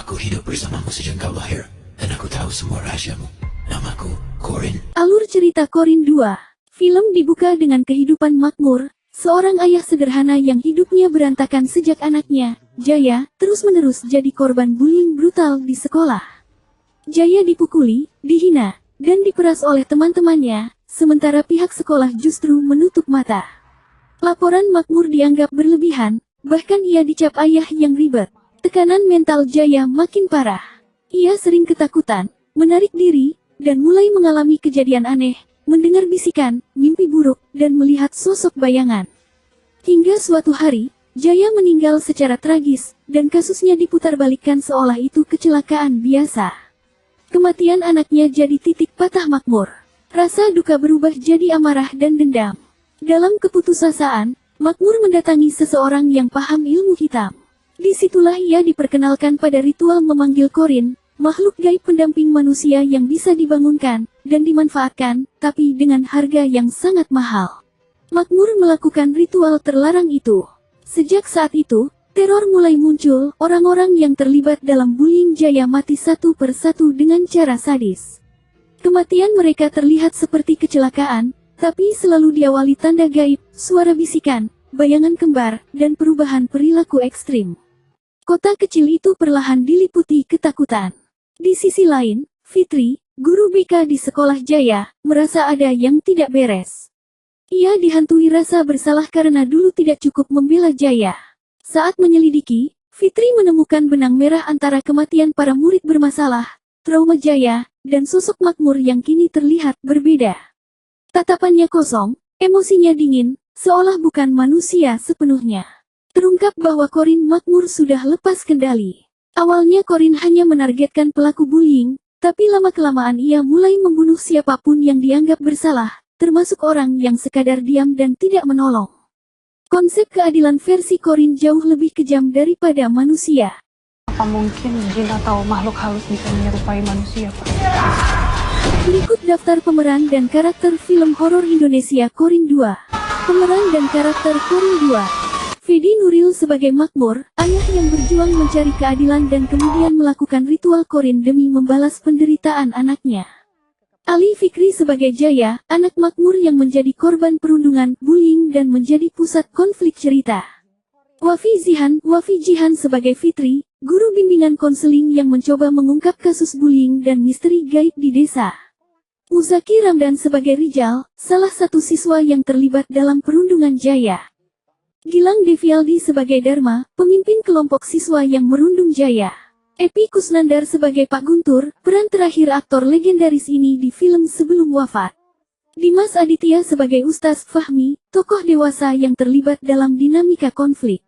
Aku hidup bersamamu sejak kau lahir, dan aku tahu semua rahasiamu. Namaku Corin. Alur cerita Corin 2. Film dibuka dengan kehidupan makmur, seorang ayah sederhana yang hidupnya berantakan sejak anaknya, Jaya, terus-menerus jadi korban bullying brutal di sekolah. Jaya dipukuli, dihina, dan diperas oleh teman-temannya, sementara pihak sekolah justru menutup mata. Laporan makmur dianggap berlebihan, bahkan ia dicap ayah yang ribet. Tekanan mental Jaya makin parah. Ia sering ketakutan, menarik diri, dan mulai mengalami kejadian aneh, mendengar bisikan, mimpi buruk, dan melihat sosok bayangan. Hingga suatu hari, Jaya meninggal secara tragis, dan kasusnya diputarbalikkan seolah itu kecelakaan biasa. Kematian anaknya jadi titik patah makmur. Rasa duka berubah jadi amarah dan dendam. Dalam keputusasaan, makmur mendatangi seseorang yang paham ilmu hitam. Disitulah ia diperkenalkan pada ritual memanggil Corin, makhluk gaib pendamping manusia yang bisa dibangunkan dan dimanfaatkan, tapi dengan harga yang sangat mahal. Makmur melakukan ritual terlarang itu. Sejak saat itu, teror mulai muncul, orang-orang yang terlibat dalam bullying Jaya mati satu persatu dengan cara sadis. Kematian mereka terlihat seperti kecelakaan, tapi selalu diawali tanda gaib, suara bisikan, bayangan kembar, dan perubahan perilaku ekstrim. Kota kecil itu perlahan diliputi ketakutan. Di sisi lain, Fitri, guru BK di sekolah Jaya, merasa ada yang tidak beres. Ia dihantui rasa bersalah karena dulu tidak cukup membela Jaya. Saat menyelidiki, Fitri menemukan benang merah antara kematian para murid bermasalah, trauma Jaya, dan sosok makmur yang kini terlihat berbeda. Tatapannya kosong, emosinya dingin, seolah bukan manusia sepenuhnya. Terungkap bahwa Corin makmur sudah lepas kendali. Awalnya Corin hanya menargetkan pelaku bullying, tapi lama-kelamaan ia mulai membunuh siapapun yang dianggap bersalah, termasuk orang yang sekadar diam dan tidak menolong. Konsep keadilan versi Corin jauh lebih kejam daripada manusia. Apa mungkin jin atau makhluk halus bisa menyerupai manusia, Pak? Berikut daftar pemeran dan karakter film horor Indonesia Corin 2. Pemeran dan karakter Corin 2. Fedi Nuril sebagai makmur, ayah yang berjuang mencari keadilan dan kemudian melakukan ritual Corin demi membalas penderitaan anaknya. Ali Fikri sebagai Jaya, anak makmur yang menjadi korban perundungan, bullying dan menjadi pusat konflik cerita. Wafi Jihan sebagai Fitri, guru bimbingan konseling yang mencoba mengungkap kasus bullying dan misteri gaib di desa. Muzaki Ramdan sebagai Rijal, salah satu siswa yang terlibat dalam perundungan Jaya. Gilang Devialdi sebagai Dharma, pemimpin kelompok siswa yang merundung Jaya. Epi Kusnandar sebagai Pak Guntur, peran terakhir aktor legendaris ini di film sebelum wafat. Dimas Aditya sebagai Ustaz Fahmi, tokoh dewasa yang terlibat dalam dinamika konflik.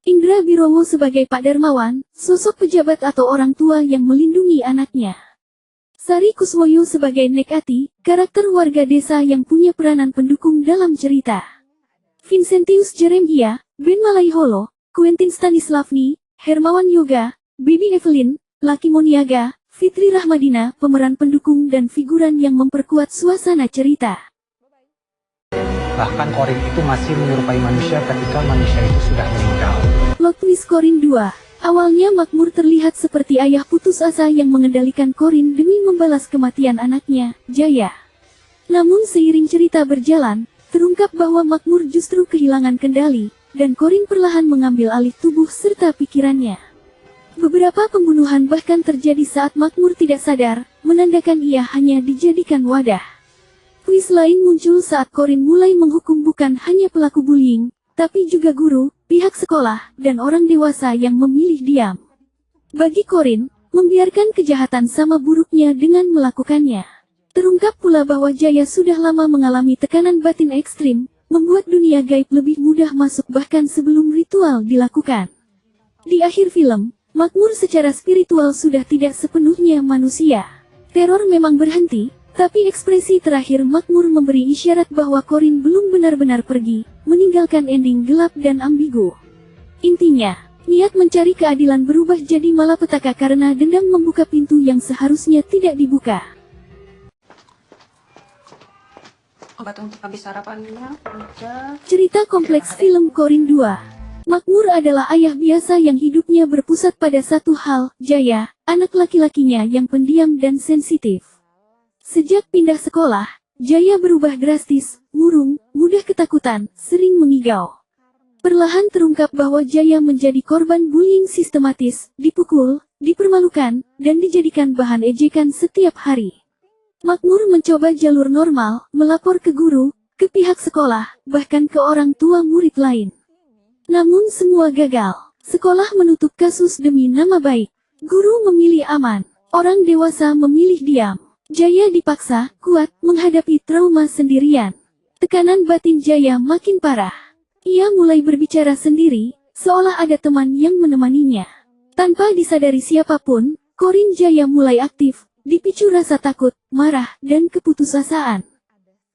Indra Birowo sebagai Pak Darmawan, sosok pejabat atau orang tua yang melindungi anaknya. Sari Kuswoyo sebagai Nekati, karakter warga desa yang punya peranan pendukung dalam cerita. Vincentius Jeremia, Ben Malaiholo, Quentin Stanislavni, Hermawan Yoga, Baby Evelyn, Laki Moniaga, Fitri Rahmadina, pemeran pendukung dan figuran yang memperkuat suasana cerita. Bahkan Corin itu masih menyerupai manusia ketika manusia itu sudah meninggal. Plot twist Corin 2. Awalnya makmur terlihat seperti ayah putus asa yang mengendalikan Corin demi membalas kematian anaknya, Jaya. Namun seiring cerita berjalan, terungkap bahwa makmur justru kehilangan kendali, dan Corin perlahan mengambil alih tubuh serta pikirannya. Beberapa pembunuhan bahkan terjadi saat makmur tidak sadar, menandakan ia hanya dijadikan wadah. Twist lain muncul saat Corin mulai menghukum bukan hanya pelaku bullying, tapi juga guru, pihak sekolah, dan orang dewasa yang memilih diam. Bagi Corin, membiarkan kejahatan sama buruknya dengan melakukannya. Terungkap pula bahwa Jaya sudah lama mengalami tekanan batin ekstrim, membuat dunia gaib lebih mudah masuk bahkan sebelum ritual dilakukan. Di akhir film, makmur secara spiritual sudah tidak sepenuhnya manusia. Teror memang berhenti, tapi ekspresi terakhir makmur memberi isyarat bahwa Corin belum benar-benar pergi, meninggalkan ending gelap dan ambigu. Intinya, niat mencari keadilan berubah jadi malapetaka karena dendam membuka pintu yang seharusnya tidak dibuka. Obat untuk habis sarapannya udah. Cerita kompleks film Corin 2. Makmur adalah ayah biasa yang hidupnya berpusat pada satu hal, Jaya, anak laki-lakinya yang pendiam dan sensitif. Sejak pindah sekolah, Jaya berubah drastis, murung, mudah ketakutan, sering mengigau. Perlahan terungkap bahwa Jaya menjadi korban bullying sistematis, dipukul, dipermalukan, dan dijadikan bahan ejekan setiap hari. Makmur mencoba jalur normal, melapor ke guru, ke pihak sekolah, bahkan ke orang tua murid lain. Namun semua gagal. Sekolah menutup kasus demi nama baik. Guru memilih aman. Orang dewasa memilih diam. Jaya dipaksa, kuat, menghadapi trauma sendirian. Tekanan batin Jaya makin parah. Ia mulai berbicara sendiri, seolah ada teman yang menemaninya. Tanpa disadari siapapun, Korin Jaya mulai aktif, dipicu rasa takut, marah, dan keputusasaan.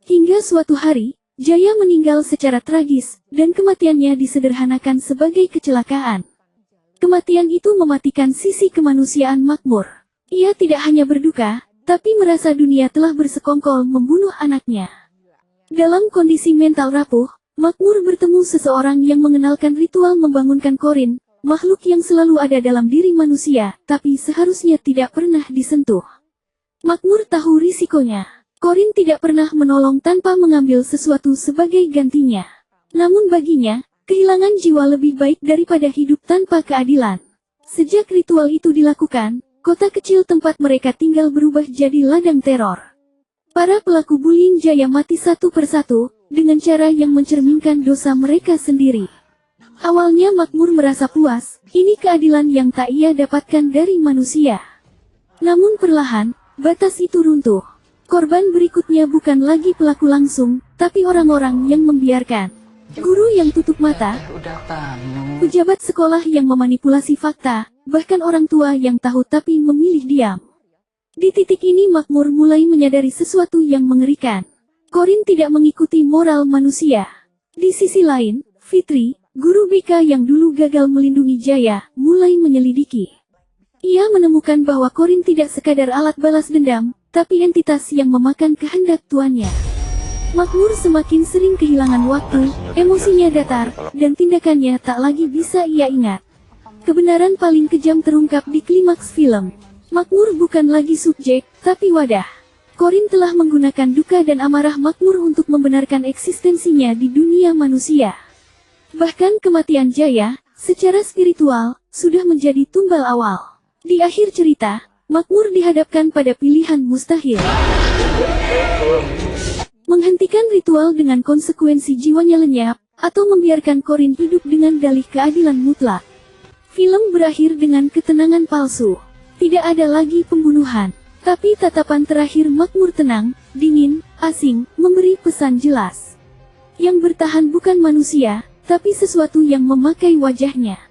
Hingga suatu hari, Jaya meninggal secara tragis, dan kematiannya disederhanakan sebagai kecelakaan. Kematian itu mematikan sisi kemanusiaan Makmur. Ia tidak hanya berduka, tapi merasa dunia telah bersekongkol membunuh anaknya. Dalam kondisi mental rapuh, Makmur bertemu seseorang yang mengenalkan ritual membangunkan Korin, makhluk yang selalu ada dalam diri manusia, tapi seharusnya tidak pernah disentuh. Makmur tahu risikonya. Korin tidak pernah menolong tanpa mengambil sesuatu sebagai gantinya. Namun baginya, kehilangan jiwa lebih baik daripada hidup tanpa keadilan. Sejak ritual itu dilakukan, kota kecil tempat mereka tinggal berubah jadi ladang teror. Para pelaku bullying Jaya mati satu persatu, dengan cara yang mencerminkan dosa mereka sendiri. Awalnya Makmur merasa puas, ini keadilan yang tak ia dapatkan dari manusia. Namun perlahan, batas itu runtuh. Korban berikutnya bukan lagi pelaku langsung, tapi orang-orang yang membiarkan. Guru yang tutup mata, pejabat sekolah yang memanipulasi fakta, bahkan orang tua yang tahu tapi memilih diam. Di titik ini Makmur mulai menyadari sesuatu yang mengerikan. Korin tidak mengikuti moral manusia. Di sisi lain, Fitri, guru BK yang dulu gagal melindungi Jaya, mulai menyelidiki. Ia menemukan bahwa Korin tidak sekadar alat balas dendam, tapi entitas yang memakan kehendak tuannya. Makmur semakin sering kehilangan waktu, emosinya datar, dan tindakannya tak lagi bisa ia ingat. Kebenaran paling kejam terungkap di klimaks film. Makmur bukan lagi subjek, tapi wadah. Korin telah menggunakan duka dan amarah Makmur untuk membenarkan eksistensinya di dunia manusia. Bahkan kematian Jaya, secara spiritual, sudah menjadi tumbal awal. Di akhir cerita, Makmur dihadapkan pada pilihan mustahil. Menghentikan ritual dengan konsekuensi jiwanya lenyap, atau membiarkan Korin hidup dengan dalih keadilan mutlak. Film berakhir dengan ketenangan palsu. Tidak ada lagi pembunuhan. Tapi tatapan terakhir Makmur tenang, dingin, asing, memberi pesan jelas. Yang bertahan bukan manusia, tapi sesuatu yang memakai wajahnya.